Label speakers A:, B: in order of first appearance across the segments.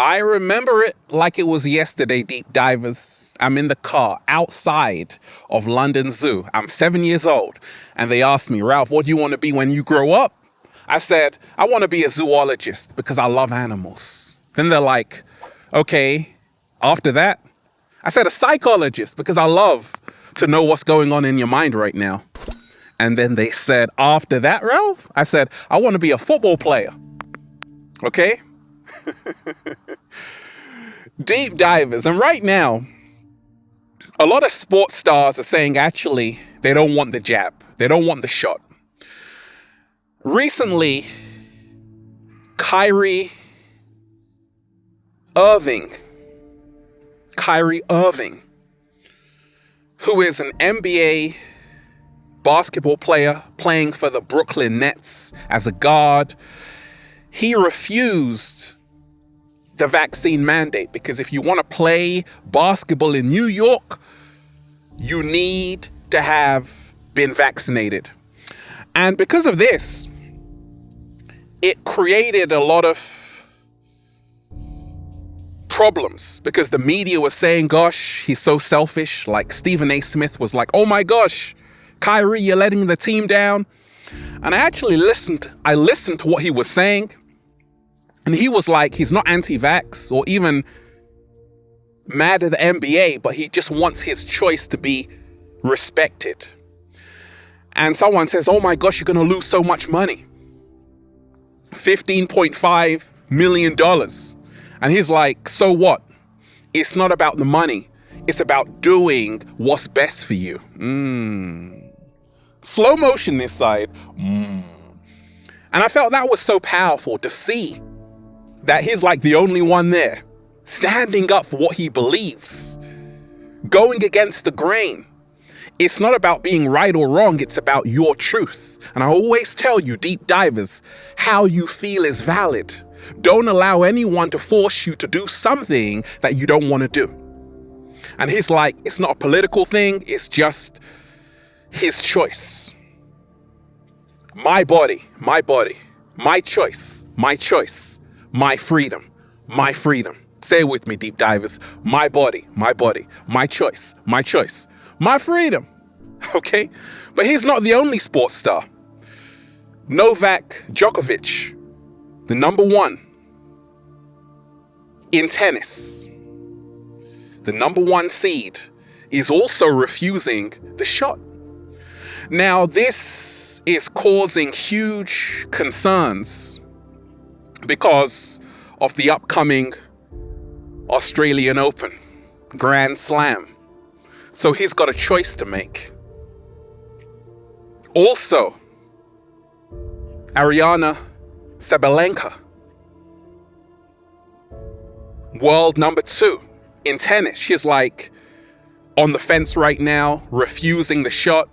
A: I remember it like it was yesterday, deep divers. I'm in the car outside of London Zoo. I'm 7 years old. And they asked me, Ralph, what do you want to be when you grow up? I said, I want to be a zoologist because I love animals. Then they're like, okay, after that? I said a psychologist because I love to know what's going on in your mind right now. And then they said, after that, Ralph? I said, I want to be a football player. Okay? Deep divers. And right now, a lot of sports stars are saying actually they don't want the jab. They don't want the shot. Recently, Kyrie Irving, who is an NBA basketball player playing for the Brooklyn Nets as a guard, he refused the vaccine mandate because if you want to play basketball in New York, you need to have been vaccinated. And because of this, it created a lot of problems because the media was saying, gosh, he's so selfish. Like Stephen A. Smith was like, oh my gosh, Kyrie, you're letting the team down. And I actually listened to what he was saying. And he was like, he's not anti-vax or even mad at the NBA, but he just wants his choice to be respected. And someone says, oh my gosh, you're going to lose so much money. $15.5 million. And he's like, so what? It's not about the money. It's about doing what's best for you. Slow motion this side. And I felt that was so powerful to see that he's like the only one there, standing up for what he believes, going against the grain. It's not about being right or wrong, it's about your truth. And I always tell you, deep divers, how you feel is valid. Don't allow anyone to force you to do something that you don't want to do. And he's like, it's not a political thing, it's just his choice. My body, my choice, my freedom, my freedom. Say it with me, deep divers. My body, my choice, my freedom. Okay? But he's not the only sports star. Novak Djokovic, the number one in tennis, the number one seed, is also refusing the shot. Now, this is causing huge concerns because of the upcoming Australian Open Grand Slam. So he's got a choice to make. Also, Ariana Sabalenka, world number 2 in tennis. She's like on the fence right now, refusing the shot.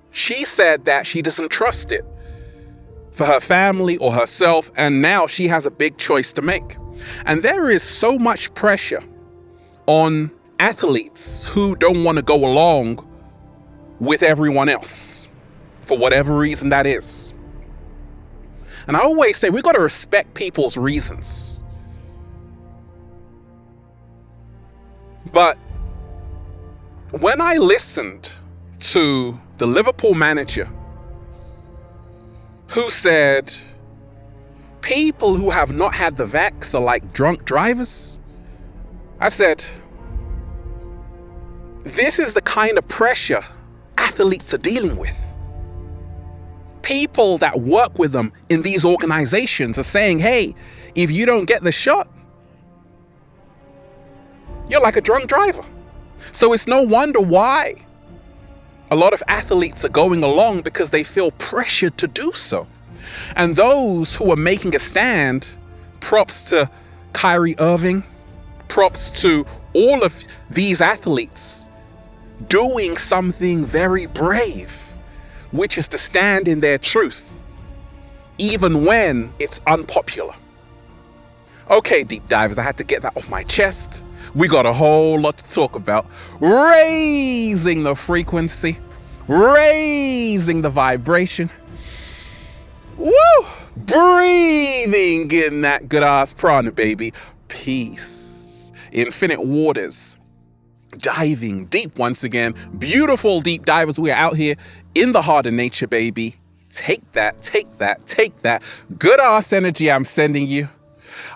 A: She said that she doesn't trust it for her family or herself, and now she has a big choice to make. And there is so much pressure on athletes who don't want to go along with everyone else, for whatever reason that is. And I always say, we've got to respect people's reasons. But when I listened to the Liverpool manager who said people who have not had the vax are like drunk drivers, I said, this is the kind of pressure athletes are dealing with. People that work with them in these organizations are saying, hey, if you don't get the shot, you're like a drunk driver. So it's no wonder why a lot of athletes are going along, because they feel pressured to do so. And those who are making a stand, props to Kyrie Irving, props to all of these athletes doing something very brave, which is to stand in their truth, even when it's unpopular. Okay, deep divers, I had to get that off my chest. We got a whole lot to talk about. Raising the frequency, raising the vibration. Woo! Breathing in that good ass prana, baby. Peace. Infinite waters. Diving deep once again. Beautiful deep divers. We are out here in the heart of nature, baby. Take that, take that, take that. Good ass energy I'm sending you.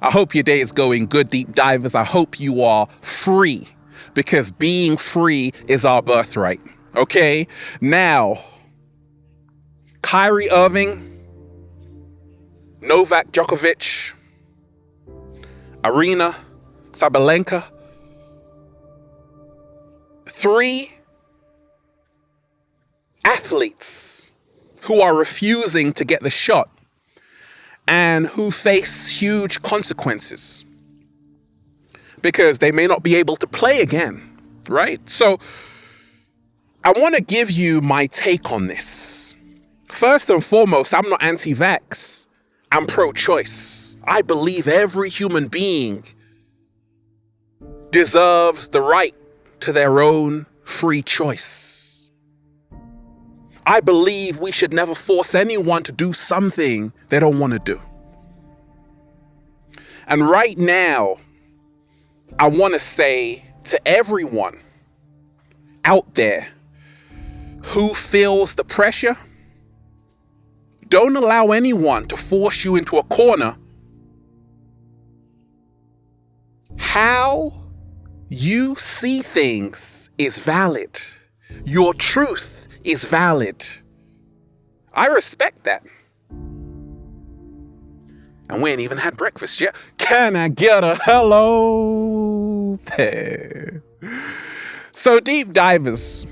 A: I hope your day is going good, deep divers. I hope you are free, because being free is our birthright. Okay? Now, Kyrie Irving, Novak Djokovic, Arena Sabalenka, 3 athletes who are refusing to get the shot and who face huge consequences because they may not be able to play again, right? So I want to give you my take on this. First and foremost, I'm not anti-vax. I'm pro-choice. I believe every human being deserves the right to their own free choice. I believe we should never force anyone to do something they don't want to do. And right now, I want to say to everyone out there who feels the pressure, don't allow anyone to force you into a corner. How you see things is valid. Your truth is valid. I respect that. And we ain't even had breakfast yet. Can I get a hello there? So, deep divers,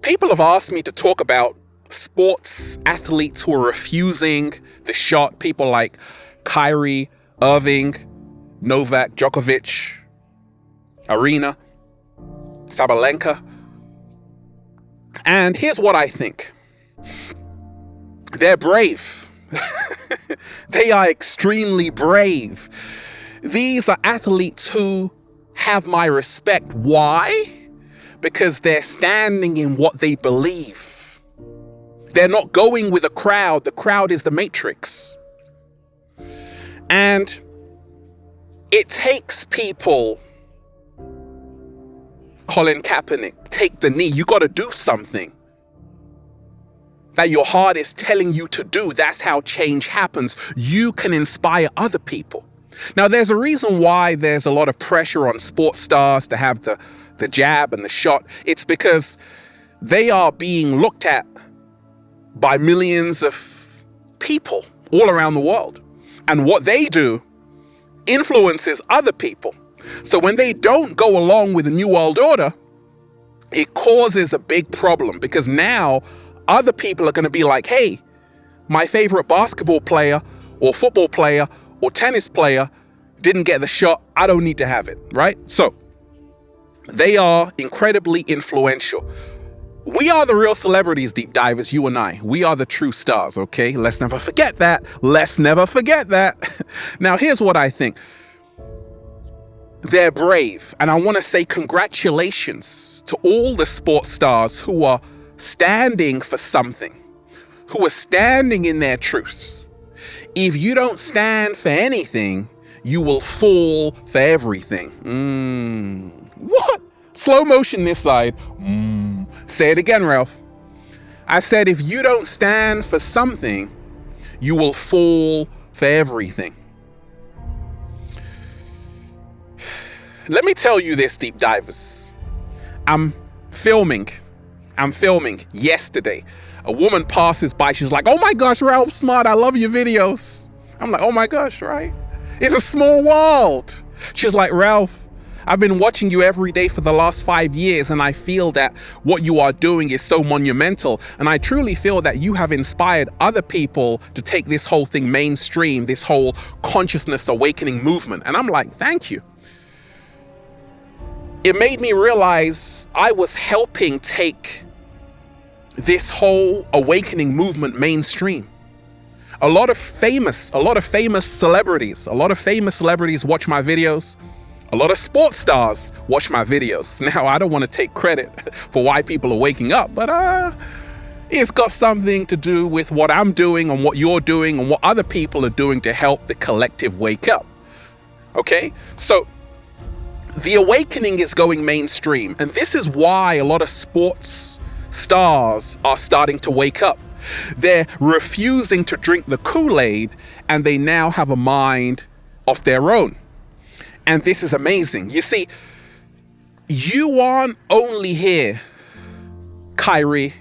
A: people have asked me to talk about sports athletes who are refusing the shot. People like Kyrie Irving, Novak Djokovic, Arena Sabalenka. And here's what I think. They're brave. They are extremely brave. These are athletes who have my respect. Why? Because they're standing in what they believe. They're not going with a crowd. The crowd is the matrix. And it takes people, Colin Kaepernick, take the knee. You got to do something that your heart is telling you to do. That's how change happens. You can inspire other people. Now, there's a reason why there's a lot of pressure on sports stars to have the jab and the shot. It's because they are being looked at by millions of people all around the world. And what they do influences other people. So when they don't go along with the New World Order, it causes a big problem, because now other people are going to be like, hey, my favorite basketball player or football player or tennis player didn't get the shot. I don't need to have it, right? So they are incredibly influential. We are the real celebrities, deep divers, you and I. We are the true stars, okay? Let's never forget that. Let's never forget that. Now, here's what I think. They're brave. And I want to say congratulations to all the sports stars who are standing for something, who are standing in their truth. If you don't stand for anything, you will fall for everything. What? Slow motion this side. Say it again, Ralph. I said, if you don't stand for something, you will fall for everything. Let me tell you this, deep divers. I'm filming yesterday. A woman passes by. She's like, oh my gosh, Ralph Smart, I love your videos. I'm like, oh my gosh, right? It's a small world. She's like, Ralph, I've been watching you every day for the last 5 years, and I feel that what you are doing is so monumental. And I truly feel that you have inspired other people to take this whole thing mainstream, this whole consciousness awakening movement. And I'm like, thank you. it made me realize I was helping take this whole awakening movement mainstream. A lot of famous celebrities watch my videos. A lot of sports stars watch my videos. Now, I don't want to take credit for why people are waking up, but it's got something to do with what I'm doing and what you're doing and what other people are doing to help the collective wake up. Okay? So the awakening is going mainstream, and this is why a lot of sports stars are starting to wake up. They're refusing to drink the Kool-Aid, and they now have a mind of their own. And this is amazing. You see, you aren't only here, Kyrie,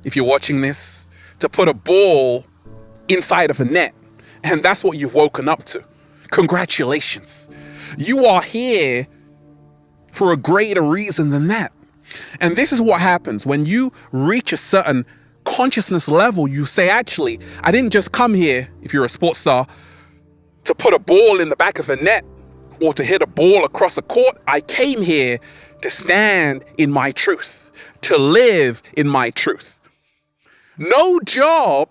A: if you're watching this, to put a ball inside of a net, and that's what you've woken up to. Congratulations. You are here for a greater reason than that. And this is what happens when you reach a certain consciousness level. You say, actually, I didn't just come here, if you're a sports star, to put a ball in the back of a net or to hit a ball across a court. I came here to stand in my truth, to live in my truth. No job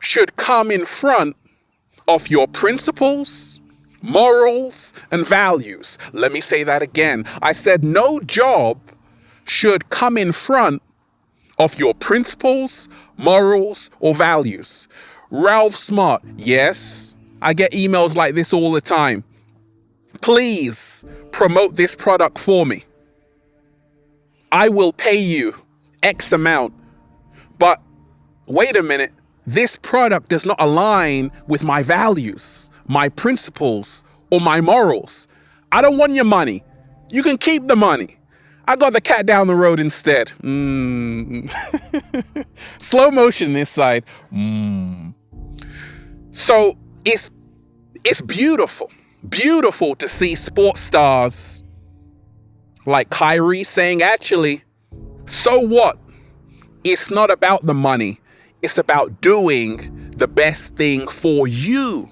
A: should come in front of your principles, morals, and values. Let me say that again. I said no job should come in front of your principles, morals, or values. Ralph Smart, yes, I get emails like this all the time. Please promote this product for me. I will pay you X amount. But wait a minute, this product does not align with my values, my principles, or my morals. I don't want your money. You can keep the money. I got the cat down the road instead. Slow motion this side. So it's beautiful to see sports stars like Kyrie saying, actually, so what? It's not about the money. It's about doing the best thing for you.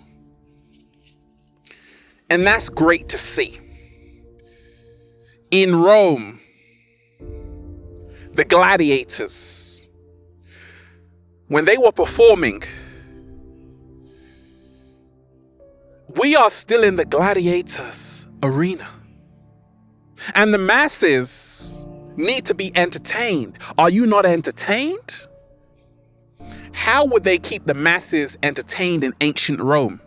A: And that's great to see. In Rome, the gladiators, when they were performing, we are still in the gladiators arena. And the masses need to be entertained. Are you not entertained? How would they keep the masses entertained in ancient Rome?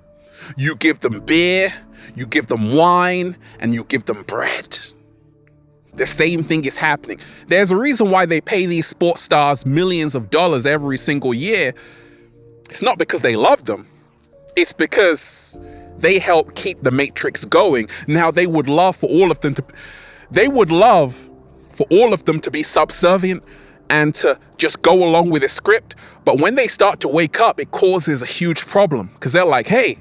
A: You give them beer, you give them wine, and you give them bread. The same thing is happening. There's a reason why they pay these sports stars millions of dollars every single year. It's not because they love them. It's because they help keep the matrix going. Now, they would love for all of them to be subservient and to just go along with the script. But when they start to wake up, it causes a huge problem, because they're like, hey,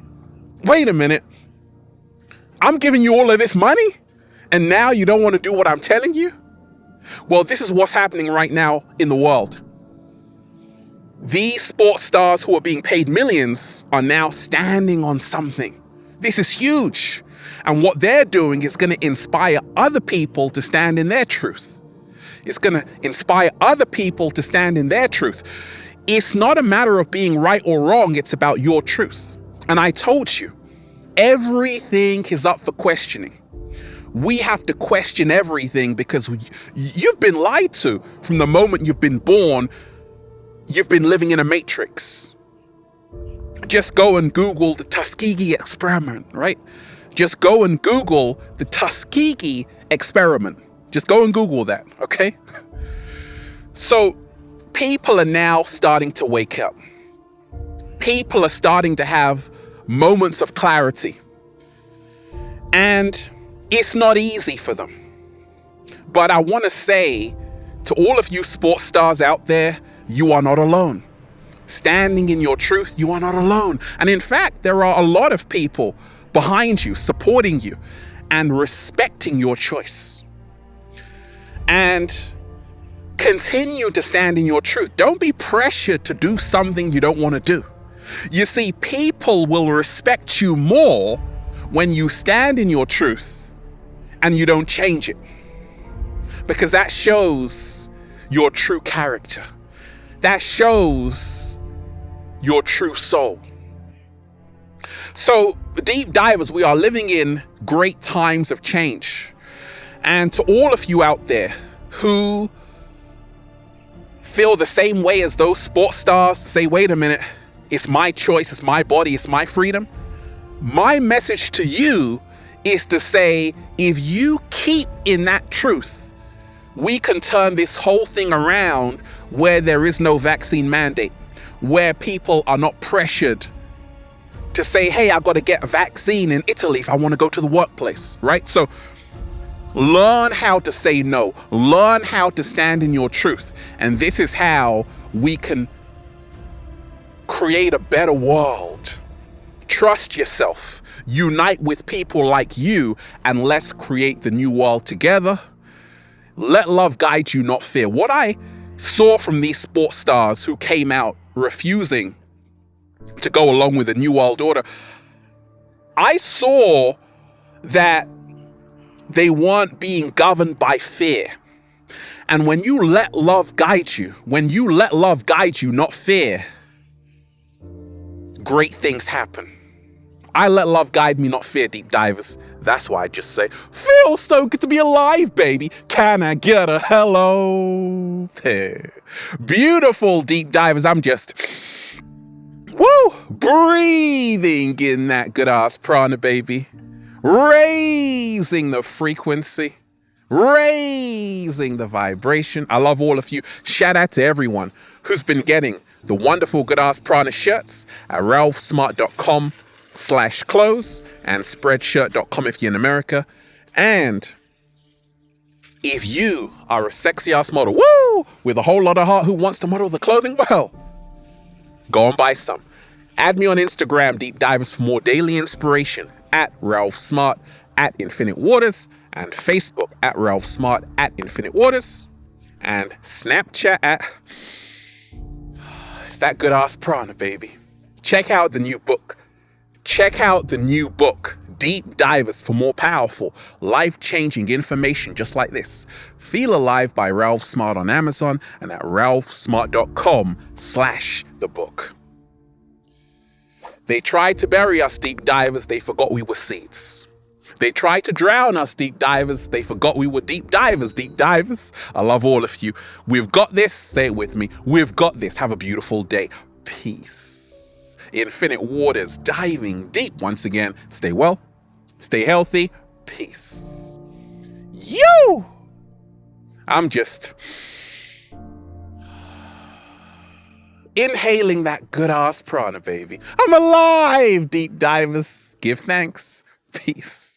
A: wait a minute. I'm giving you all of this money, and now you don't want to do what I'm telling you? Well, this is what's happening right now in the world. These sports stars who are being paid millions are now standing on something. This is huge. And what they're doing is going to inspire other people to stand in their truth. It's going to inspire other people to stand in their truth. It's not a matter of being right or wrong. It's about your truth. And I told you, everything is up for questioning. We have to question everything because you've been lied to from the moment you've been born. You've been living in a matrix. Just go and Google the Tuskegee experiment, right? Just go and Google the Tuskegee experiment. Just go and Google that, okay? So people are now starting to wake up. People are starting to have moments of clarity. And it's not easy for them. But I want to say to all of you sports stars out there, you are not alone. Standing in your truth, you are not alone. And in fact, there are a lot of people behind you, supporting you, and respecting your choice. And continue to stand in your truth. Don't be pressured to do something you don't want to do. You see, people will respect you more when you stand in your truth and you don't change it, because that shows your true character. That shows your true soul. So, deep divers, we are living in great times of change. And to all of you out there who feel the same way as those sports stars, say, wait a minute, it's my choice, it's my body, it's my freedom. My message to you is to say, if you keep in that truth, we can turn this whole thing around where there is no vaccine mandate, where people are not pressured to say, hey, I've got to get a vaccine in Italy if I want to go to the workplace, right? So learn how to say no, learn how to stand in your truth. And this is how we can create a better world. Trust yourself, unite with people like you, and let's create the new world together. Let love guide you, not fear. What I saw from these sports stars who came out refusing to go along with the New World Order, I saw that they weren't being governed by fear. And when you let love guide you, not fear, great things happen. I let love guide me, not fear, deep divers. That's why I just say, feels so good to be alive, baby. Can I get a hello there? Beautiful deep divers. I'm just, breathing in that good ass prana, baby. Raising the frequency, raising the vibration. I love all of you. Shout out to everyone who's been getting the wonderful good ass prana shirts at ralphsmart.com/clothes and spreadshirt.com if you're in America. And if you are a sexy ass model, with a whole lot of heart who wants to model the clothing, well, go and buy some. Add me on Instagram, Deep Divers, for more daily inspiration at Ralph Smart at Infinite Waters, and Facebook at Ralph Smart at Infinite Waters, and Snapchat at it's that good ass prana, baby. Check out the new book. Deep Divers, for more powerful, life-changing information just like this. Feel Alive by Ralph Smart on Amazon and at ralphsmart.com/the-book. They tried to bury us, deep divers. They forgot we were seeds. They tried to drown us, deep divers. They forgot we were deep divers, deep divers. I love all of you. We've got this. Say it with me. We've got this. Have a beautiful day. Peace. Infinite Waters, diving deep once again. Stay well. Stay healthy. Peace. I'm just inhaling that good ass prana, baby. I'm alive, deep divers. Give thanks. Peace.